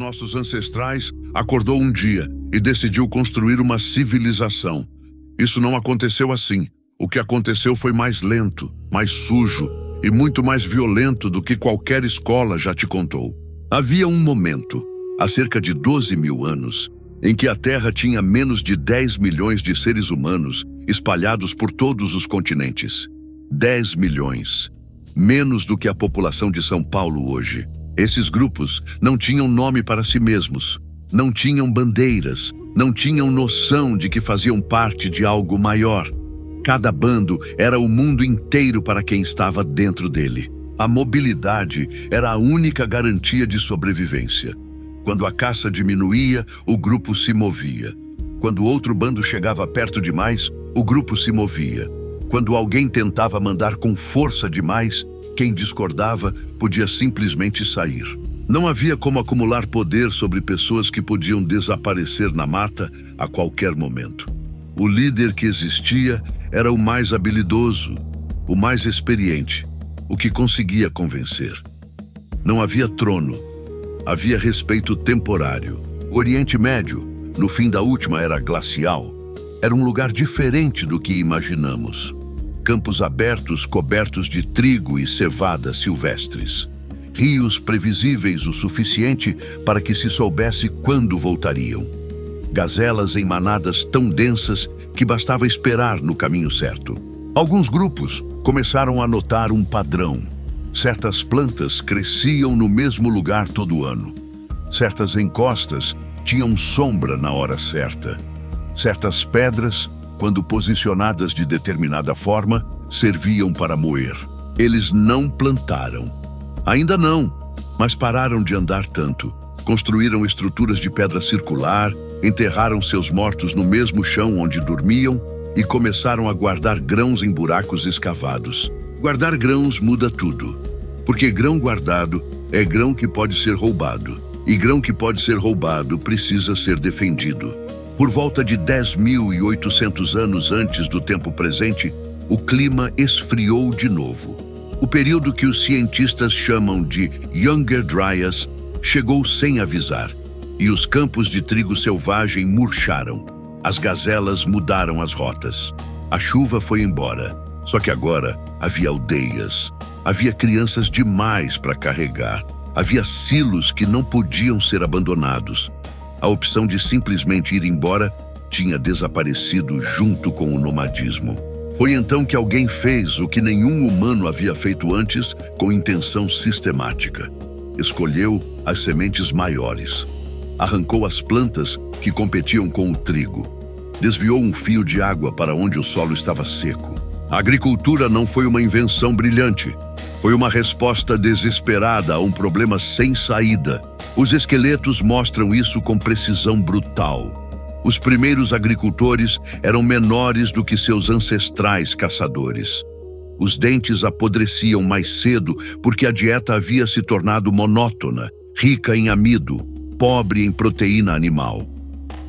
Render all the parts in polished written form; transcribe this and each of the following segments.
nossos ancestrais acordou um dia e decidiu construir uma civilização. Isso não aconteceu assim. O que aconteceu foi mais lento, mais sujo e muito mais violento do que qualquer escola já te contou. Havia um momento, há cerca de 12 mil anos, em que a Terra tinha menos de 10 milhões de seres humanos espalhados por todos os continentes. 10 milhões. Menos do que a população de São Paulo hoje. Esses grupos não tinham nome para si mesmos, não tinham bandeiras, não tinham noção de que faziam parte de algo maior. Cada bando era o mundo inteiro para quem estava dentro dele. A mobilidade era a única garantia de sobrevivência. Quando a caça diminuía, o grupo se movia. Quando outro bando chegava perto demais, o grupo se movia. Quando alguém tentava mandar com força demais, quem discordava podia simplesmente sair. Não havia como acumular poder sobre pessoas que podiam desaparecer na mata a qualquer momento. O líder que existia era o mais habilidoso, o mais experiente, o que conseguia convencer. Não havia trono, havia respeito temporário. O Oriente Médio, no fim da última era glacial, era um lugar diferente do que imaginamos. Campos abertos cobertos de trigo e cevada silvestres. Rios previsíveis o suficiente para que se soubesse quando voltariam. Gazelas em manadas tão densas que bastava esperar no caminho certo. Alguns grupos começaram a notar um padrão. Certas plantas cresciam no mesmo lugar todo ano. Certas encostas tinham sombra na hora certa. Certas pedras, quando posicionadas de determinada forma, serviam para moer. Eles não plantaram. Ainda não, mas pararam de andar tanto. Construíram estruturas de pedra circular, enterraram seus mortos no mesmo chão onde dormiam e começaram a guardar grãos em buracos escavados. Guardar grãos muda tudo, porque grão guardado é grão que pode ser roubado, e grão que pode ser roubado precisa ser defendido. Por volta de 10.800 anos antes do tempo presente, o clima esfriou de novo. O período que os cientistas chamam de Younger Dryas chegou sem avisar, e os campos de trigo selvagem murcharam. As gazelas mudaram as rotas. A chuva foi embora, só que agora havia aldeias. Havia crianças demais para carregar. Havia silos que não podiam ser abandonados. A opção de simplesmente ir embora tinha desaparecido junto com o nomadismo. Foi então que alguém fez o que nenhum humano havia feito antes com intenção sistemática. Escolheu as sementes maiores. Arrancou as plantas que competiam com o trigo. Desviou um fio de água para onde o solo estava seco. A agricultura não foi uma invenção brilhante. Foi uma resposta desesperada a um problema sem saída. Os esqueletos mostram isso com precisão brutal. Os primeiros agricultores eram menores do que seus ancestrais caçadores. Os dentes apodreciam mais cedo porque a dieta havia se tornado monótona, rica em amido, pobre em proteína animal.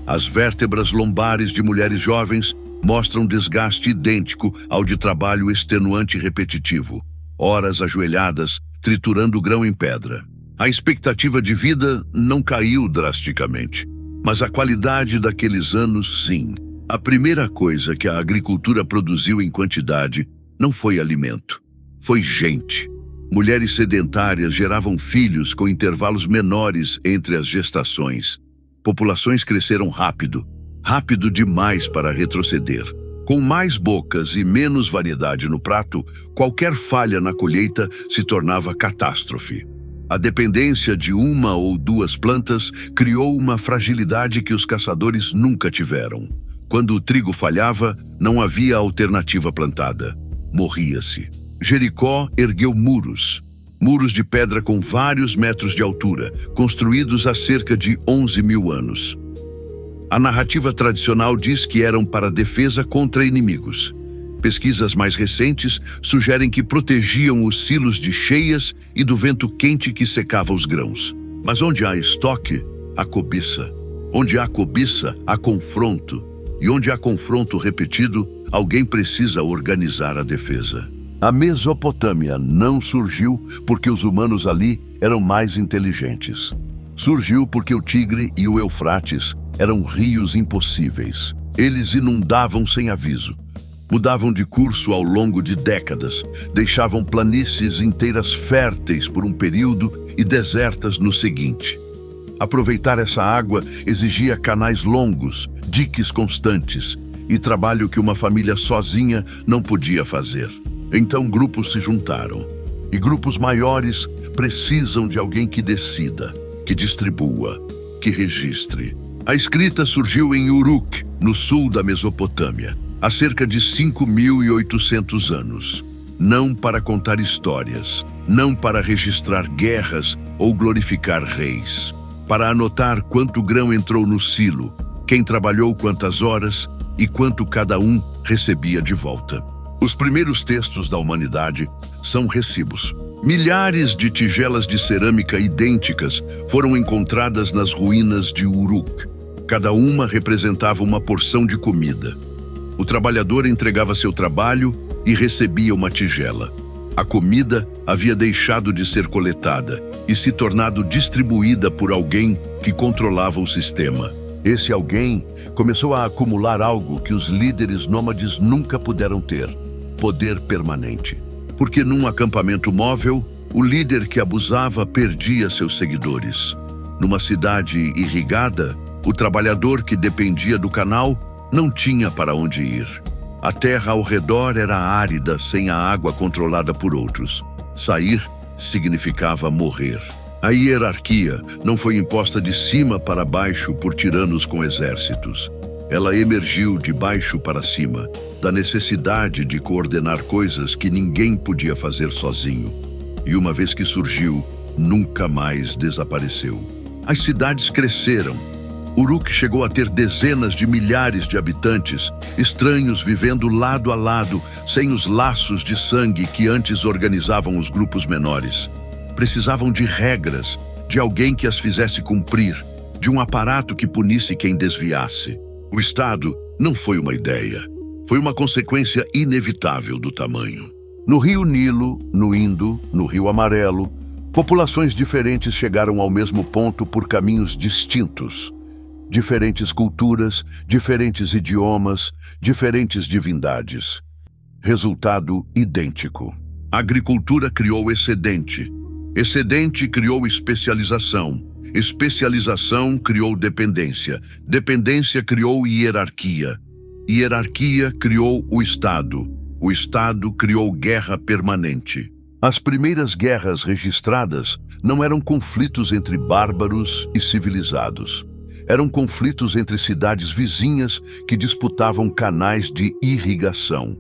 As vértebras lombares de mulheres jovens mostram desgaste idêntico ao de trabalho extenuante e repetitivo, horas ajoelhadas, triturando grão em pedra. A expectativa de vida não caiu drasticamente, mas a qualidade daqueles anos, sim. A primeira coisa que a agricultura produziu em quantidade não foi alimento, foi gente. Mulheres sedentárias geravam filhos com intervalos menores entre as gestações. Populações cresceram rápido, rápido demais para retroceder. Com mais bocas e menos variedade no prato, qualquer falha na colheita se tornava catástrofe. A dependência de uma ou duas plantas criou uma fragilidade que os caçadores nunca tiveram. Quando o trigo falhava, não havia alternativa plantada. Morria-se. Jericó ergueu muros de pedra com vários metros de altura, construídos há cerca de 11 mil anos. A narrativa tradicional diz que eram para defesa contra inimigos. Pesquisas mais recentes sugerem que protegiam os silos de cheias e do vento quente que secava os grãos. Mas onde há estoque, há cobiça. Onde há cobiça, há confronto. E onde há confronto repetido, alguém precisa organizar a defesa. A Mesopotâmia não surgiu porque os humanos ali eram mais inteligentes. Surgiu porque o Tigre e o Eufrates eram rios impossíveis. Eles inundavam sem aviso. Mudavam de curso ao longo de décadas, deixavam planícies inteiras férteis por um período e desertas no seguinte. Aproveitar essa água exigia canais longos, diques constantes e trabalho que uma família sozinha não podia fazer. Então grupos se juntaram. E grupos maiores precisam de alguém que decida, que distribua, que registre. A escrita surgiu em Uruk, no sul da Mesopotâmia, há cerca de 5.800 anos. Não para contar histórias, não para registrar guerras ou glorificar reis. Para anotar quanto grão entrou no silo, quem trabalhou quantas horas e quanto cada um recebia de volta. Os primeiros textos da humanidade são recibos. Milhares de tigelas de cerâmica idênticas foram encontradas nas ruínas de Uruk. Cada uma representava uma porção de comida. O trabalhador entregava seu trabalho e recebia uma tigela. A comida havia deixado de ser coletada e se tornado distribuída por alguém que controlava o sistema. Esse alguém começou a acumular algo que os líderes nômades nunca puderam ter: poder permanente. Porque num acampamento móvel, o líder que abusava perdia seus seguidores. Numa cidade irrigada, o trabalhador que dependia do canal não tinha para onde ir. A terra ao redor era árida, sem a água controlada por outros. Sair significava morrer. A hierarquia não foi imposta de cima para baixo por tiranos com exércitos. Ela emergiu de baixo para cima, da necessidade de coordenar coisas que ninguém podia fazer sozinho. E uma vez que surgiu, nunca mais desapareceu. As cidades cresceram. Uruk chegou a ter dezenas de milhares de habitantes, estranhos vivendo lado a lado, sem os laços de sangue que antes organizavam os grupos menores. Precisavam de regras, de alguém que as fizesse cumprir, de um aparato que punisse quem desviasse. O Estado não foi uma ideia, foi uma consequência inevitável do tamanho. No rio Nilo, no Indo, no Rio Amarelo, populações diferentes chegaram ao mesmo ponto por caminhos distintos. Diferentes culturas, diferentes idiomas, diferentes divindades. Resultado idêntico. A agricultura criou excedente. Excedente criou especialização. Especialização criou dependência. Dependência criou hierarquia. Hierarquia criou o Estado. O Estado criou guerra permanente. As primeiras guerras registradas não eram conflitos entre bárbaros e civilizados. Eram conflitos entre cidades vizinhas que disputavam canais de irrigação.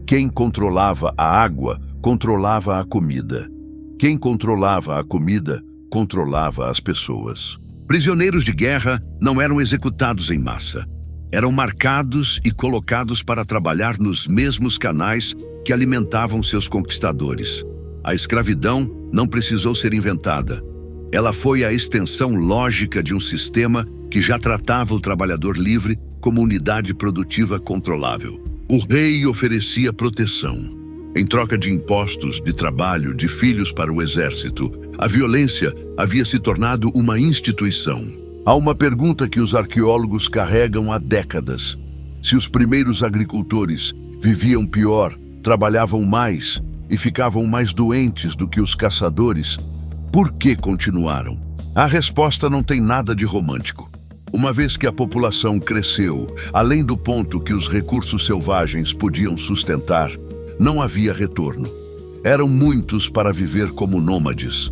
Quem controlava a água, controlava a comida. Quem controlava a comida, controlava as pessoas. Prisioneiros de guerra não eram executados em massa. Eram marcados e colocados para trabalhar nos mesmos canais que alimentavam seus conquistadores. A escravidão não precisou ser inventada. Ela foi a extensão lógica de um sistema que já tratava o trabalhador livre como unidade produtiva controlável. O rei oferecia proteção. Em troca de impostos, de trabalho, de filhos para o exército, a violência havia se tornado uma instituição. Há uma pergunta que os arqueólogos carregam há décadas. Se os primeiros agricultores viviam pior, trabalhavam mais e ficavam mais doentes do que os caçadores, por que continuaram? A resposta não tem nada de romântico. Uma vez que a população cresceu, além do ponto que os recursos selvagens podiam sustentar, não havia retorno. Eram muitos para viver como nômades,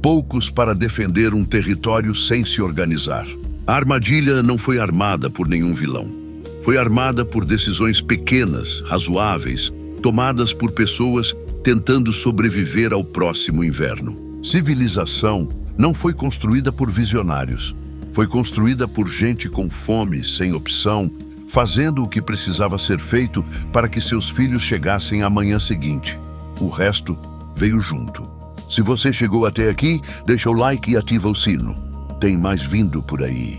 poucos para defender um território sem se organizar. A armadilha não foi armada por nenhum vilão. Foi armada por decisões pequenas, razoáveis, tomadas por pessoas tentando sobreviver ao próximo inverno. Civilização não foi construída por visionários. Foi construída por gente com fome, sem opção, fazendo o que precisava ser feito para que seus filhos chegassem à manhã seguinte. O resto veio junto. Se você chegou até aqui, deixa o like e ativa o sino. Tem mais vindo por aí.